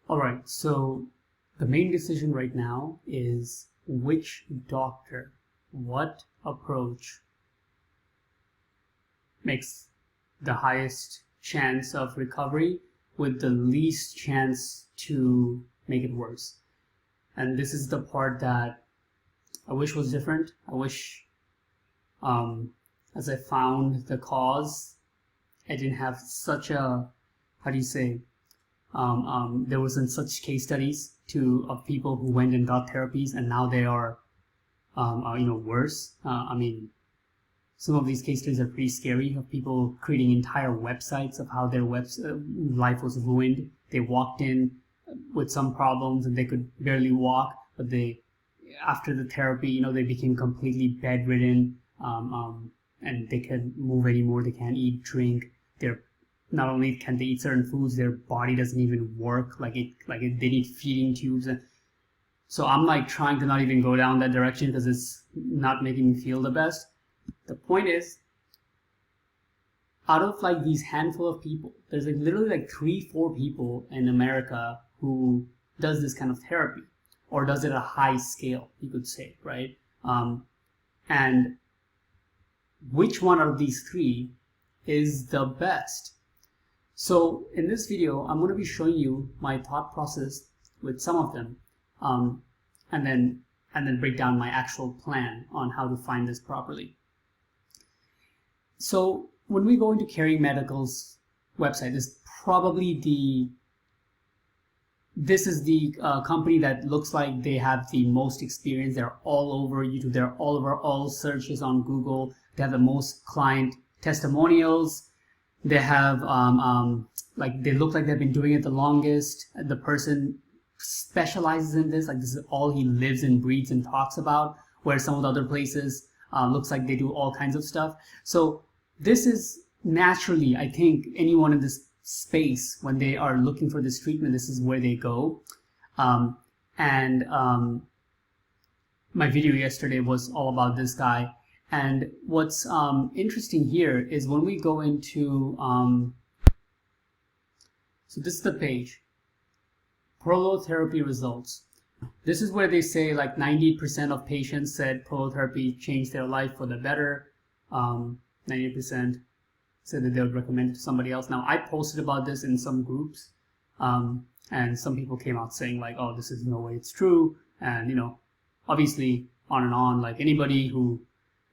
Alright, so the main decision right now is which doctor, what approach makes the highest chance of recovery with the least chance to make it worse. And this is the part that I wish was different. I wish, as I found the cause, I didn't have such a, how do you say, there wasn't such case studies of people who went and got therapies and now they are worse. I mean, some of these case studies are pretty scary, of people creating entire websites of how their life was ruined. They walked in with some problems and they could barely walk, but after the therapy, they became completely bedridden, and they can't move anymore. They can't eat, drink. Not only can they eat certain foods, their body doesn't even work. They need feeding tubes. And so I'm like trying to not even go down that direction because it's not making me feel the best. The point is, out of like these handful of people, there's like literally like 3-4 people in America who does this kind of therapy, or does it at a high scale, you could say, right? And which one of these 3 is the best? So in this video, I'm going to be showing you my thought process with some of them, and then break down my actual plan on how to find this properly. So when we go into Caring Medical's website, this is the company that looks like they have the most experience. They're all over YouTube. They're all over all searches on Google. They have the most client testimonials. They have they look like they've been doing it the longest. The person specializes in this. Like, this is all he lives and breathes and talks about, where some of the other places looks like they do all kinds of stuff. So this is naturally, I think, anyone in this space, when they are looking for this treatment, this is where they go. My video yesterday was all about this guy. And what's interesting here is when we go into, so this is the page, prolotherapy results. This is where they say like 90% of patients said prolotherapy changed their life for the better. 90% said that they would recommend it to somebody else. Now, I posted about this in some groups, and some people came out saying like, oh, this is no way it's true. And, obviously on and on, like anybody who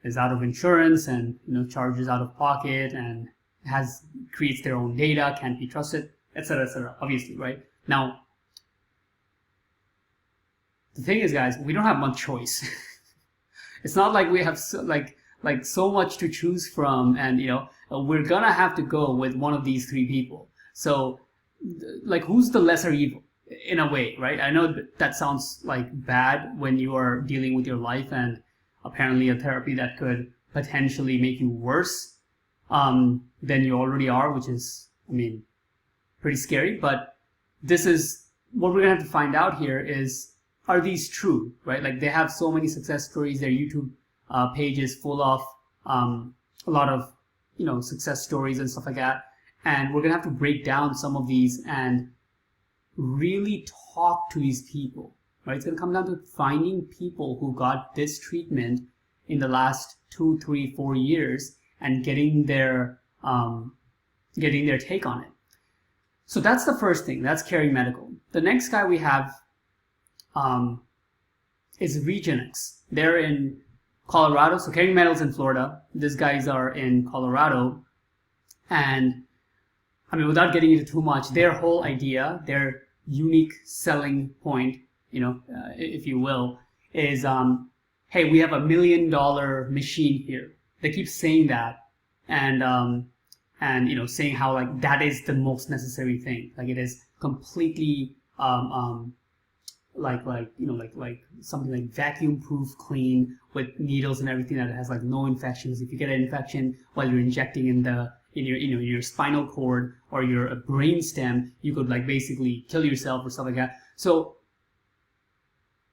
is out of insurance and, charges out of pocket and creates their own data, can't be trusted, etc., obviously, right? Now, the thing is, guys, we don't have much choice. It's not like we have so much to choose from, and we're gonna have to go with one of these 3 people. So like, who's the lesser evil in a way, right? I know that sounds like bad when you are dealing with your life and apparently a therapy that could potentially make you worse than you already are, which is, I mean, pretty scary. But this is what we're gonna have to find out here is, are these true, right? Like, they have so many success stories. Their YouTube page is full of a lot of success stories and stuff like that, and we're gonna have to break down some of these and really talk to these people, right? It's gonna come down to finding people who got this treatment in the last 2, 3, 4 years and getting their take on it. So that's the first thing. That's Caring Medical. The next guy we have is Regennex. They're in Colorado. So Caring Medical's in Florida. These guys are in Colorado. And I mean, without getting into too much, their whole idea, their unique selling point, if you will, is, hey, we have $1 million machine here. They keep saying that, and saying how like that is the most necessary thing. Like, it is completely like something like vacuum proof clean with needles and everything, that it has like no infections. If you get an infection while you're injecting in your spinal cord or your brain stem, you could like basically kill yourself or stuff like that. So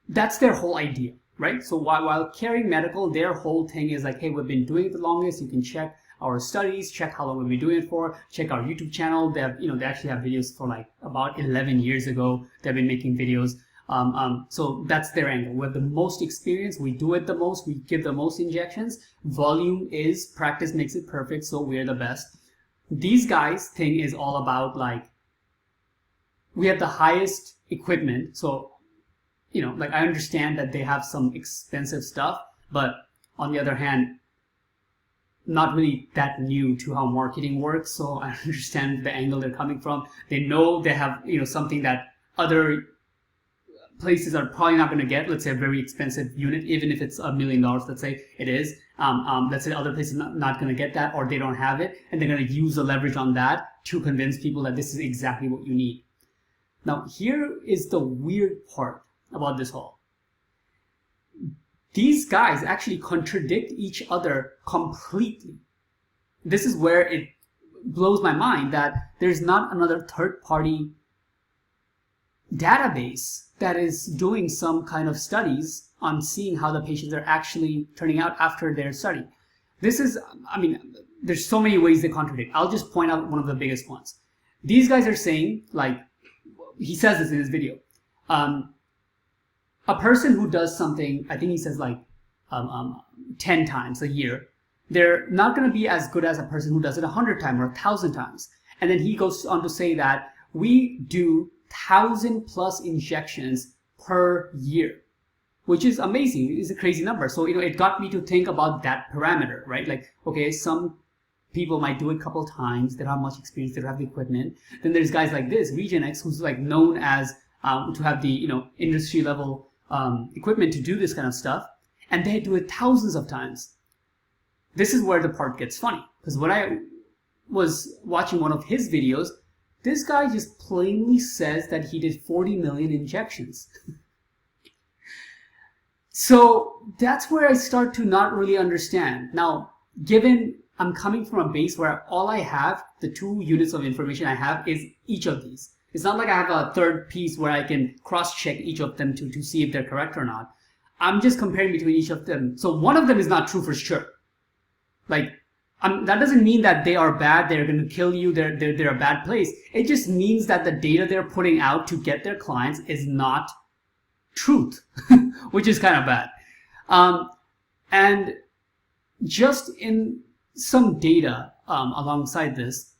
that's their whole idea, right? So while Caring Medical, their whole thing is like, hey, we've been doing it the longest. You can check our studies, check how long we've been doing it for, check our YouTube channel. They have, they actually have videos for like about 11 years ago. They've been making videos. So that's their angle. We have the most experience, we do it the most, we give the most injections. Volume is practice makes it perfect, so we're the best. These guys' thing is all about like, we have the highest equipment, so like I understand that they have some expensive stuff, but on the other hand, not really that new to how marketing works, so I understand the angle they're coming from. They know they have something that other places are probably not going to get. Let's say a very expensive unit, even if it's $1 million, let's say it is. Let's say other places not going to get that, or they don't have it, and they're going to use the leverage on that to convince people that this is exactly what you need. Now, here is the weird part about this whole. These guys actually contradict each other completely. This is where it blows my mind that there's not another third-party database that is doing some kind of studies on seeing how the patients are actually turning out after their study. This is, there's so many ways they contradict. I'll just point out one of the biggest ones. These guys are saying, like, he says this in his video, a person who does something, I think he says like 10 times a year, they're not going to be as good as a person who does it 100 times or 1,000 times. And then he goes on to say that we do 1,000+ injections per year, which is amazing. It's a crazy number. So, it got me to think about that parameter, right? Like, okay, some people might do it a couple times. They don't have much experience. They don't have the equipment. Then there's guys like this, Regennex, who's like known as to have the industry level equipment to do this kind of stuff, and they do it thousands of times. This is where the part gets funny, because when I was watching one of his videos, this guy just plainly says that he did 40 million injections. So that's where I start to not really understand. Now, given I'm coming from a base where all I have, the 2 units of information I have, is each of these. It's not like I have a third piece where I can cross-check each of them to see if they're correct or not. I'm just comparing between each of them. So one of them is not true for sure. Like, that doesn't mean that they are bad, they're going to kill you, they're a bad place. It just means that the data they're putting out to get their clients is not truth, which is kind of bad. And just in some data alongside this,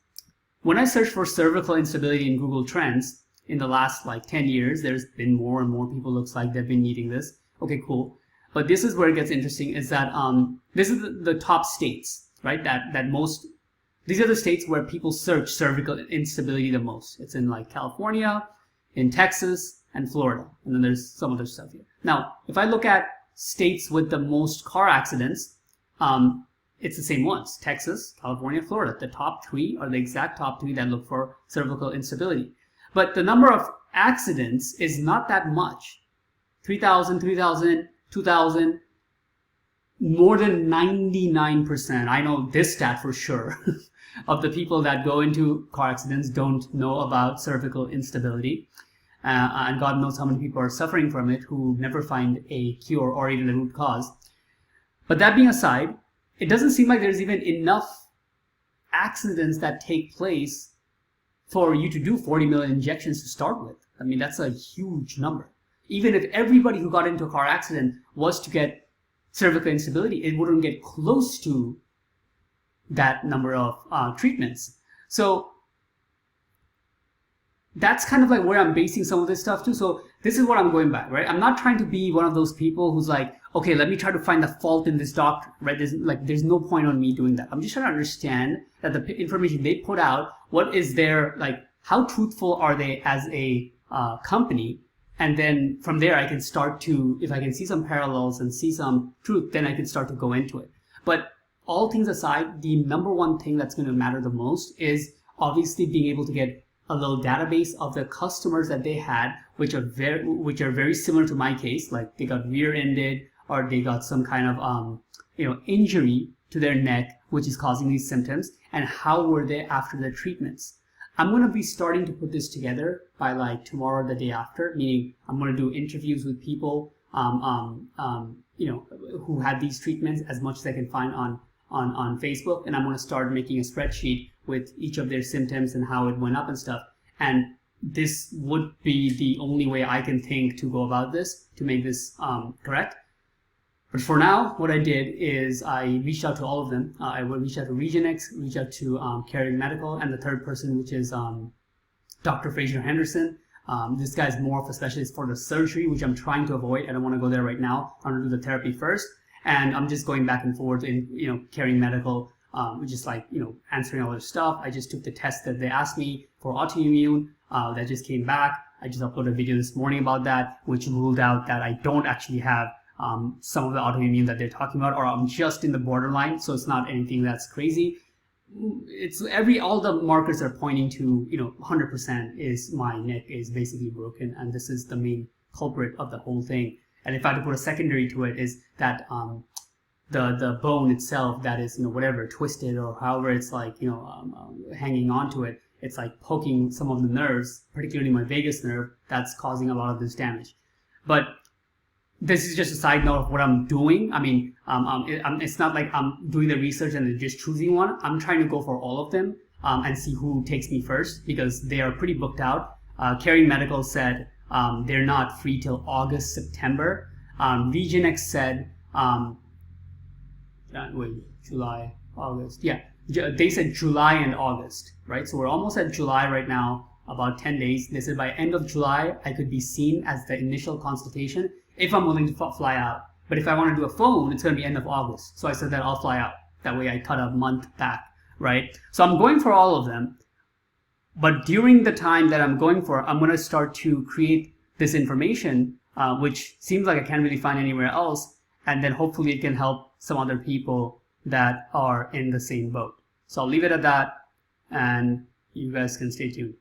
when I search for cervical instability in Google Trends in the last like 10 years, there's been more and more people, looks like they've been needing this. Okay, cool. But this is where it gets interesting, is that this is the top states, right? These are the states where people search cervical instability the most. It's in like California, in Texas, and Florida. And then there's some other stuff here. Now, if I look at states with the most car accidents, it's the same ones: Texas, California, Florida. The top 3 are the exact top 3 that look for cervical instability. But the number of accidents is not that much. 3,000, 3,000, 2,000, more than 99%, I know this stat for sure, of the people that go into car accidents don't know about cervical instability. And God knows how many people are suffering from it who never find a cure or even the root cause. But that being aside, it doesn't seem like there's even enough accidents that take place for you to do 40 million injections to start with. I mean, that's a huge number. Even if everybody who got into a car accident was to get cervical instability, it wouldn't get close to that number of treatments. So that's kind of like where I'm basing some of this stuff too. So this is what I'm going by, right? I'm not trying to be one of those people who's like, okay, let me try to find the fault in this doctor, right? There's no point on me doing that. I'm just trying to understand that the information they put out, what is their, like, how truthful are they as a company? And then from there, I can start to, if I can see some parallels and see some truth, then I can start to go into it. But all things aside, the number one thing that's going to matter the most is obviously being able to get a little database of the customers that they had, which are very similar to my case, like they got rear-ended or they got some kind of injury to their neck, which is causing these symptoms, and how were they after their treatments. I'm going to be starting to put this together by like tomorrow or the day after, meaning I'm going to do interviews with people who had these treatments as much as I can find on Facebook, and I'm going to start making a spreadsheet with each of their symptoms and how it went up and stuff. And this would be the only way I can think to go about this, to make this correct. But for now, what I did is I reached out to all of them. I reached out to Regennex, reached out to Caring Medical, and the third person, which is Dr. Fraser Henderson. This guy's more of a specialist for the surgery, which I'm trying to avoid. I don't want to go there right now. I want to do the therapy first. And I'm just going back and forth in, Caring Medical, just like, answering all their stuff. I just took the test that they asked me for autoimmune. That just came back. I just uploaded a video this morning about that, which ruled out that I don't actually have some of the autoimmune that they're talking about, or I'm just in the borderline, so it's not anything that's crazy. All the markers are pointing to, 100% is my neck is basically broken, and this is the main culprit of the whole thing. And if I had to put a secondary to it, is that the bone itself that is, whatever, twisted or however it's like, hanging onto it, it's like poking some of the nerves, particularly my vagus nerve, that's causing a lot of this damage. But this is just a side note of what I'm doing. I mean, it's not like I'm doing the research and just choosing one. I'm trying to go for all of them and see who takes me first, because they are pretty booked out. Caring Medical said they're not free till August, September. Regennex said, July, August. Yeah, they said July and August, right? So we're almost at July right now, about 10 days. They said by end of July, I could be seen as the initial consultation if I'm willing to fly out. But if I want to do a phone, it's going to be end of August. So I said that I'll fly out. That way I cut a month back, right? So I'm going for all of them. But during the time that I'm going for, I'm going to start to create this information, which seems like I can't really find anywhere else. And then hopefully it can help some other people that are in the same boat. So I'll leave it at that, and you guys can stay tuned.